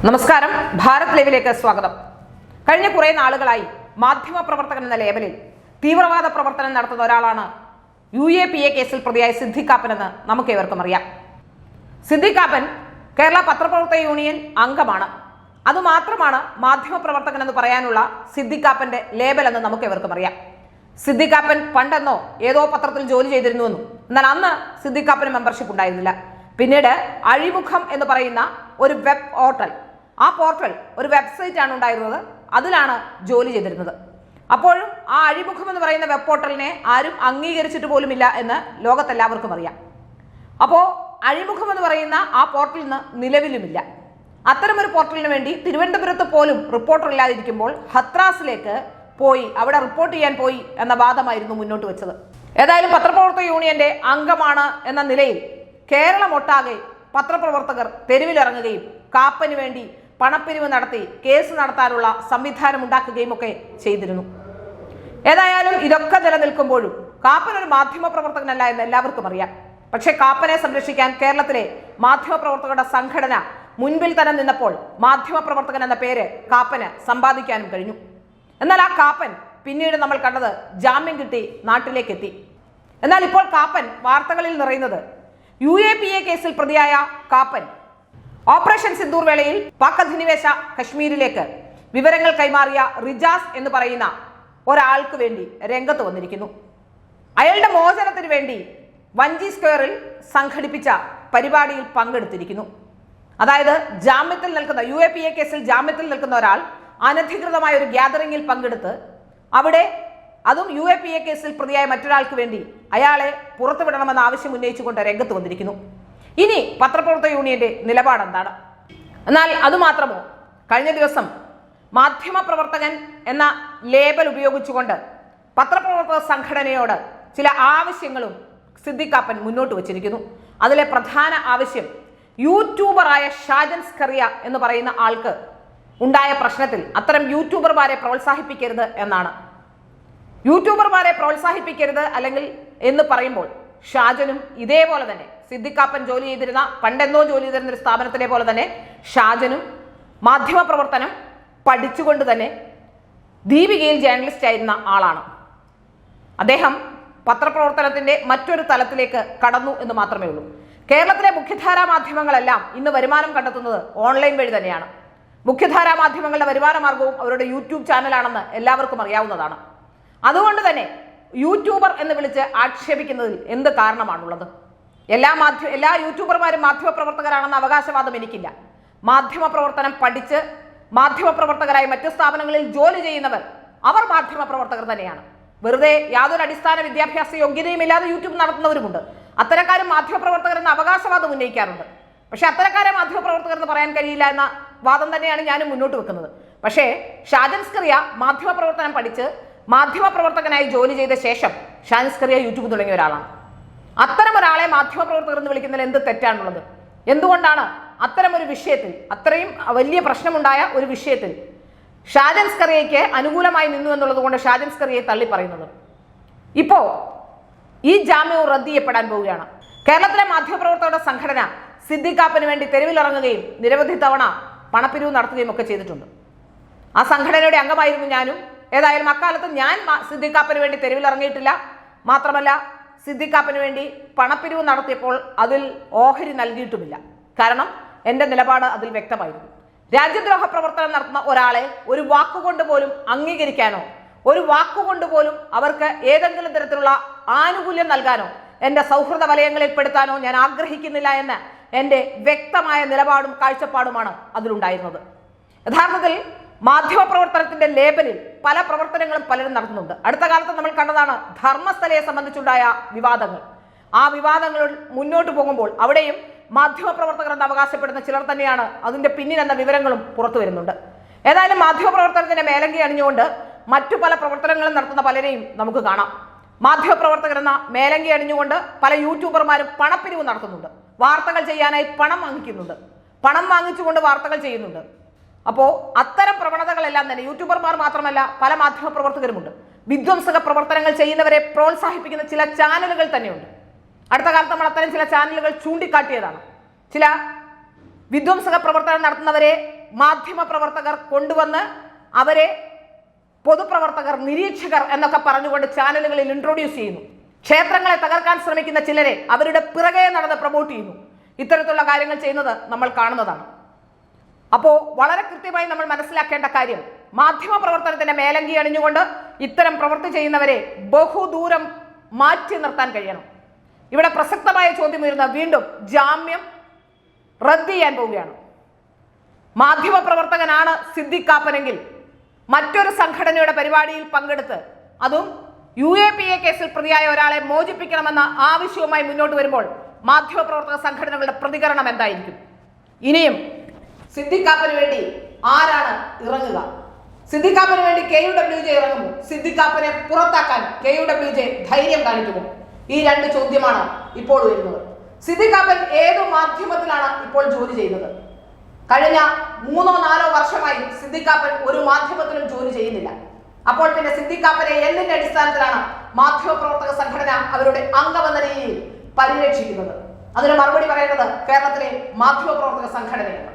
നമസ്കാരം, ഭാരത് ലൈവിലേക്ക് സ്വാഗതം. കഴിഞ്ഞ കുറേ നാളുകളായി മാധ്യമപ്രവർത്തകൻ എന്ന ലേബലിൽ തീവ്രവാദ പ്രവർത്തനം നടത്തുന്ന ഒരാളാണ് UAPA കേസിൽ പ്രതിയായ സിദ്ദിഖ് കാപ്പനെന്ന് നമുക്കേവർക്കും അറിയാം. സിദ്ദിഖ് കാപ്പൻ കേരള പത്രപ്രവർത്തക യൂണിയൻ അംഗമാണ്. അതുമാത്രമാണ് മാധ്യമപ്രവർത്തകൻ എന്ന് പറയാനുള്ള സിദ്ദിഖ് കാപ്പന്റെ ലേബൽ എന്ന് നമുക്കേവർക്കും അറിയാം. സിദ്ദിഖ് കാപ്പൻ പണ്ടെന്നോ ഏതോ പത്രത്തിൽ ജോലി ചെയ്തിരുന്നുവെന്നും, എന്നാൽ അന്ന് സിദ്ദിഖ് കാപ്പന് മെമ്പർഷിപ്പ് ഉണ്ടായിരുന്നില്ല. പിന്നീട് അഴിമുഖം എന്ന് പറയുന്ന ഒരു വെബ് പോർട്ടൽ, ആ പോർട്ടൽ ഒരു വെബ്സൈറ്റ് ആണ് ഉണ്ടായിരുന്നത്, അതിലാണ് ജോലി ചെയ്തിരുന്നത്. അപ്പോഴും ആ അഴിമുഖം എന്ന് പറയുന്ന വെബ് പോർട്ടലിനെ ആരും അംഗീകരിച്ചിട്ട് പോലുമില്ല എന്ന് ലോകത്തെല്ലാവർക്കും അറിയാം. അപ്പോൾ അഴിമുഖം എന്ന് പറയുന്ന ആ പോർട്ടൽ ഇന്ന് നിലവിലുമില്ല. അത്തരമൊരു പോർട്ടലിന് വേണ്ടി തിരുവനന്തപുരത്ത് പോലും റിപ്പോർട്ടർ ഇല്ലാതിരിക്കുമ്പോൾ ഹത്രാസിലേക്ക് പോയി അവിടെ റിപ്പോർട്ട് ചെയ്യാൻ പോയി എന്ന വാദമായിരുന്നു മുന്നോട്ട് വെച്ചത്. ഏതായാലും പത്രപ്രവർത്തക യൂണിയന്റെ അംഗമാണ് എന്ന നിലയിൽ കേരളമൊട്ടാകെ പത്രപ്രവർത്തകർ തെരുവിലിറങ്ങുകയും കാപ്പന് വേണ്ടി പണപ്പിരിവ് നടത്തി കേസ് നടത്താനുള്ള സംവിധാനം ഉണ്ടാക്കുകയും ഒക്കെ ചെയ്തിരുന്നു. ഏതായാലും ഇതൊക്കെ നിലനിൽക്കുമ്പോഴും കാപ്പൻ ഒരു മാധ്യമപ്രവർത്തകനല്ല എന്ന് എല്ലാവർക്കും അറിയാം. പക്ഷേ കാപ്പനെ സംരക്ഷിക്കാൻ കേരളത്തിലെ മാധ്യമപ്രവർത്തകരുടെ സംഘടന മുൻപിൽ തന്നെ നിന്നപ്പോൾ മാധ്യമപ്രവർത്തകൻ എന്ന പേര് കാപ്പന് സമ്പാദിക്കാനും കഴിഞ്ഞു. എന്നാൽ ആ കാപ്പൻ പിന്നീട് നമ്മൾ കണ്ടത് ജാമ്യം കിട്ടി നാട്ടിലേക്ക് എത്തി. എന്നാൽ ഇപ്പോൾ കാപ്പൻ വാർത്തകളിൽ നിറയുന്നത് UAPA കേസിൽ പ്രതിയായ കാപ്പൻ ഓപ്പറേഷൻ സിന്ദൂർ വേളയിൽ പാക് അധിനിവേശ കശ്മീരിലേക്ക് വിവരങ്ങൾ കൈമാറിയ റിജാസ് എന്ന് പറയുന്ന ഒരാൾക്ക് വേണ്ടി രംഗത്ത് വന്നിരിക്കുന്നു. അയാളുടെ മോചനത്തിന് വേണ്ടി വഞ്ചി സ്ക്വയറിൽ സംഘടിപ്പിച്ച പരിപാടിയിൽ പങ്കെടുത്തിരിക്കുന്നു. അതായത് ജാമ്യത്തിൽ നിൽക്കുന്ന UAPA കേസിൽ ജാമ്യത്തിൽ നിൽക്കുന്ന ഒരാൾ അനധികൃതമായ ഒരു ഗ്യാതറിംഗിൽ പങ്കെടുത്ത് അവിടെ അതും UAPA കേസിൽ പ്രതിയായ മറ്റൊരാൾക്ക് വേണ്ടി അയാളെ പുറത്തുവിടണമെന്ന ആവശ്യം ഉന്നയിച്ചുകൊണ്ട് രംഗത്ത് വന്നിരിക്കുന്നു. ഇനി പത്രപ്രവർത്തക യൂണിയന്റെ നിലപാട് എന്താണ്? എന്നാൽ അതുമാത്രമോ, കഴിഞ്ഞ ദിവസം മാധ്യമപ്രവർത്തകൻ എന്ന ലേബൽ ഉപയോഗിച്ചുകൊണ്ട് പത്രപ്രവർത്തക സംഘടനയോട് ചില ആവശ്യങ്ങളും സിദ്ദിഖ് കാപ്പൻ മുന്നോട്ട് വച്ചിരിക്കുന്നു. അതിലെ പ്രധാന ആവശ്യം യൂട്യൂബറായ ഷാജൻ സ്കറിയ എന്ന് പറയുന്ന ആൾക്ക് ഉണ്ടായ പ്രശ്നത്തിൽ അത്തരം യൂട്യൂബർമാരെ പ്രോത്സാഹിപ്പിക്കരുത് എന്നാണ്. യൂട്യൂബർമാരെ പ്രോത്സാഹിപ്പിക്കരുത് അല്ലെങ്കിൽ എന്ന് പറയുമ്പോൾ ഷാജനും ഇതേപോലെ തന്നെ സിദ്ദിഖ് കാപ്പൻ ജോലി ചെയ്തിരുന്ന പണ്ടെന്നോ ജോലി ചെയ്തിരുന്ന ഒരു സ്ഥാപനത്തിലെ പോലെ തന്നെ ഷാജനും മാധ്യമപ്രവർത്തനം പഠിച്ചുകൊണ്ട് തന്നെ ദീപികയിൽ ജേർണലിസ്റ്റ് ആയിരുന്ന ആളാണ്. അദ്ദേഹം പത്രപ്രവർത്തനത്തിന്റെ മറ്റൊരു തലത്തിലേക്ക് കടന്നു എന്ന് മാത്രമേ ഉള്ളൂ. കേരളത്തിലെ മുഖ്യധാരാ മാധ്യമങ്ങളെല്ലാം ഇന്ന് വരുമാനം കണ്ടെത്തുന്നത് ഓൺലൈൻ വഴി തന്നെയാണ്. മുഖ്യധാരാ മാധ്യമങ്ങളുടെ വരുമാന മാർഗവും അവരുടെ യൂട്യൂബ് ചാനലാണെന്ന് എല്ലാവർക്കും അറിയാവുന്നതാണ്. അതുകൊണ്ട് തന്നെ യൂട്യൂബർ എന്ന് വിളിച്ച് ആക്ഷേപിക്കുന്നതിൽ എന്ത് കാരണമാണുള്ളത്? എല്ലാ യൂട്യൂബർമാരും മാധ്യമപ്രവർത്തകരാണെന്ന അവകാശവാദം എനിക്കില്ല. മാധ്യമപ്രവർത്തനം പഠിച്ച് മാധ്യമപ്രവർത്തകരായി മറ്റു സ്ഥാപനങ്ങളിൽ ജോലി ചെയ്യുന്നവർ അവർ മാധ്യമപ്രവർത്തകർ തന്നെയാണ്. വെറുതെ യാതൊരു അടിസ്ഥാന വിദ്യാഭ്യാസ യോഗ്യതയും ഇല്ലാതെ യൂട്യൂബ് നടത്തുന്നവരുമുണ്ട്. അത്തരക്കാരും മാധ്യമപ്രവർത്തകർ എന്ന അവകാശവാദം ഉന്നയിക്കാറുണ്ട്. പക്ഷെ അത്തരക്കാരെ മാധ്യമപ്രവർത്തകർ എന്ന് പറയാൻ കഴിയില്ല എന്ന വാദം തന്നെയാണ് ഞാനും മുന്നോട്ട് വെക്കുന്നത്. പക്ഷേ ഷാജൻ സ്കറിയ മാധ്യമപ്രവർത്തനം പഠിച്ച് മാധ്യമപ്രവർത്തകനായി ജോലി ചെയ്ത ശേഷം ഷാജൻ സ്കറിയ യൂട്യൂബ് തുടങ്ങിയ ഒരാളാണ്. അത്തരം ഒരാളെ മാധ്യമപ്രവർത്തകർ എന്ന് വിളിക്കുന്നതിൽ എന്ത് തെറ്റാണുള്ളത്? എന്തുകൊണ്ടാണ് അത്തരമൊരു വിഷയത്തിൽ, അത്രയും വലിയ പ്രശ്നമുണ്ടായ ഒരു വിഷയത്തിൽ ഷാജൻ സ്കറിയയ്ക്ക് അനുകൂലമായി നിന്നു എന്നുള്ളത് കൊണ്ട് ഷാജൻ സ്കറിയയെ തള്ളി പറയുന്നത്? ഇപ്പോ ഈ ജാമ്യവും റദ്ദ് ചെയ്യപ്പെടാൻ പോവുകയാണ്. കേരളത്തിലെ മാധ്യമപ്രവർത്തകരുടെ സംഘടന സിദ്ദിഖ് കാപ്പന് വേണ്ടി തെരുവിലിറങ്ങുകയും നിരവധി തവണ പണപ്പിരിവ് നടത്തുകയും ഒക്കെ ചെയ്തിട്ടുണ്ട്. ആ സംഘടനയുടെ അംഗമായിരുന്നു ഞാനും. ഏതായാലും അക്കാലത്ത് ഞാൻ സിദ്ദിഖ് കാപ്പന് വേണ്ടി തെരുവിലിറങ്ങിയിട്ടില്ല. മാത്രമല്ല സിദ്ദിഖ് കാപ്പന് വേണ്ടി പണപ്പിരിവ് നടത്തിയപ്പോൾ അതിൽ ഓഹരി നൽകിയിട്ടുമില്ല. കാരണം എൻ്റെ നിലപാട് അതിൽ വ്യക്തമായിരുന്നു. രാജ്യദ്രോഹ പ്രവർത്തനം നടത്തുന്ന ഒരാളെ ഒരു വാക്കുകൊണ്ട് പോലും അംഗീകരിക്കാനോ ഒരു വാക്കുകൊണ്ട് പോലും അവർക്ക് ഏതെങ്കിലും തരത്തിലുള്ള ആനുകൂല്യം നൽകാനോ എൻ്റെ സൗഹൃദ വലയങ്ങളിൽ പെടുത്താനോ ഞാൻ ആഗ്രഹിക്കുന്നില്ല എന്ന എൻ്റെ വ്യക്തമായ നിലപാടും കാഴ്ചപ്പാടുമാണ് അതിലുണ്ടായിരുന്നത്. യഥാർത്ഥത്തിൽ മാധ്യമപ്രവർത്തനത്തിന്റെ ലേബലിൽ പല പ്രവർത്തനങ്ങളും പലരും നടത്തുന്നുണ്ട്. അടുത്ത കാലത്ത് നമ്മൾ കണ്ടതാണ് ധർമ്മസ്ഥലയെ സംബന്ധിച്ചുണ്ടായ വിവാദങ്ങൾ. ആ വിവാദങ്ങൾ മുന്നോട്ട് പോകുമ്പോൾ അവിടെയും മാധ്യമപ്രവർത്തകർ എന്ന് അവകാശപ്പെടുന്ന ചിലർ തന്നെയാണ് അതിന്റെ പിന്നിലെന്ന വിവരങ്ങളും പുറത്തു വരുന്നുണ്ട്. ഏതായാലും മാധ്യമപ്രവർത്തനത്തിന്റെ മേലങ്കി അണിഞ്ഞുകൊണ്ട് മറ്റു പല പ്രവർത്തനങ്ങളും നടത്തുന്ന പലരെയും നമുക്ക് കാണാം. മാധ്യമപ്രവർത്തകർ എന്ന മേലങ്കി അണിഞ്ഞുകൊണ്ട് പല യൂട്യൂബർമാരും പണപ്പിരിവ് നടത്തുന്നുണ്ട്. വാർത്തകൾ ചെയ്യാനായി പണം വാങ്ങിക്കുന്നുണ്ട്. പണം വാങ്ങിച്ചുകൊണ്ട് വാർത്തകൾ ചെയ്യുന്നുണ്ട്. അപ്പോൾ അത്തരം പ്രവണതകളെല്ലാം തന്നെ യൂട്യൂബർമാർ മാത്രമല്ല പല മാധ്യമപ്രവർത്തകരുമുണ്ട്. വിധ്വംസക പ്രവർത്തനങ്ങൾ ചെയ്യുന്നവരെ പ്രോത്സാഹിപ്പിക്കുന്ന ചില ചാനലുകൾ തന്നെയുണ്ട്. അടുത്ത കാലത്ത് നമ്മൾ അത്തരം ചില ചാനലുകൾ ചൂണ്ടിക്കാട്ടിയതാണ്. ചില വിധ്വംസക പ്രവർത്തനം നടത്തുന്നവരെ മാധ്യമ പ്രവർത്തകർ കൊണ്ടുവന്ന് അവരെ പൊതുപ്രവർത്തകർ, നിരീക്ഷകർ എന്നൊക്കെ പറഞ്ഞുകൊണ്ട് ചാനലുകളിൽ ഇൻട്രൊഡ്യൂസ് ചെയ്യുന്നു. ക്ഷേത്രങ്ങളെ തകർക്കാൻ ശ്രമിക്കുന്ന ചിലരെ അവരുടെ പിറകെ നടന്ന് പ്രൊമോട്ട് ചെയ്യുന്നു. ഇത്തരത്തിലുള്ള കാര്യങ്ങൾ ചെയ്യുന്നത് നമ്മൾ കാണുന്നതാണ്. അപ്പോൾ വളരെ കൃത്യമായി നമ്മൾ മനസ്സിലാക്കേണ്ട കാര്യം, മാധ്യമ പ്രവർത്തനത്തിന്റെ മേലങ്കി അണിഞ്ഞുകൊണ്ട് ഇത്തരം പ്രവൃത്തി ചെയ്യുന്നവരെ ബഹുദൂരം മാറ്റി നിർത്താൻ കഴിയണം. ഇവിടെ പ്രസക്തമായ ചോദ്യം വരുന്ന വീണ്ടും ജാമ്യം റദ്ദ് ചെയ്യാൻ പോവുകയാണ്. മാധ്യമ പ്രവർത്തകനാണ് സിദ്ദിഖ് കാപ്പനെങ്കിൽ മറ്റൊരു സംഘടനയുടെ പരിപാടിയിൽ പങ്കെടുത്ത് അതും UAPA കേസിൽ പ്രതിയായ ഒരാളെ മോചിപ്പിക്കണമെന്ന ആവശ്യവുമായി മുന്നോട്ട് വരുമ്പോൾ മാധ്യമപ്രവർത്തക സംഘടനകളുടെ പ്രതികരണം എന്തായിരിക്കും? ഇനിയും സിദ്ദിഖ് കാപ്പന് വേണ്ടി ആരാണ് ഇറങ്ങുക? സിദ്ദിഖ് കാപ്പന് വേണ്ടി KUWJ ഇറങ്ങുമോ? സിദ്ദിഖ് കാപ്പനെ പുറത്താക്കാൻ KUWJ ധൈര്യം കാണിക്കുമോ? ഈ രണ്ട് ചോദ്യമാണ് ഇപ്പോൾ വരുന്നത്. സിദ്ദിഖ് കാപ്പൻ ഏതു മാധ്യമത്തിലാണ് ഇപ്പോൾ ജോലി ചെയ്യുന്നത്? കഴിഞ്ഞ 3-4 വർഷമായി സിദ്ദിഖ് കാപ്പൻ ഒരു മാധ്യമത്തിലും ജോലി ചെയ്യുന്നില്ല. അപ്പോൾ പിന്നെ സിദ്ദിഖ് കാപ്പനെ എന്തിന്റെ അടിസ്ഥാനത്തിലാണ് മാധ്യമപ്രവർത്തക സംഘടന അവരുടെ അംഗമെന്ന രീതിയിൽ പരിരക്ഷിക്കുന്നത്? അതിന് മറുപടി പറയേണ്ടത് കേരളത്തിലെ മാധ്യമപ്രവർത്തക സംഘടനയാണ്.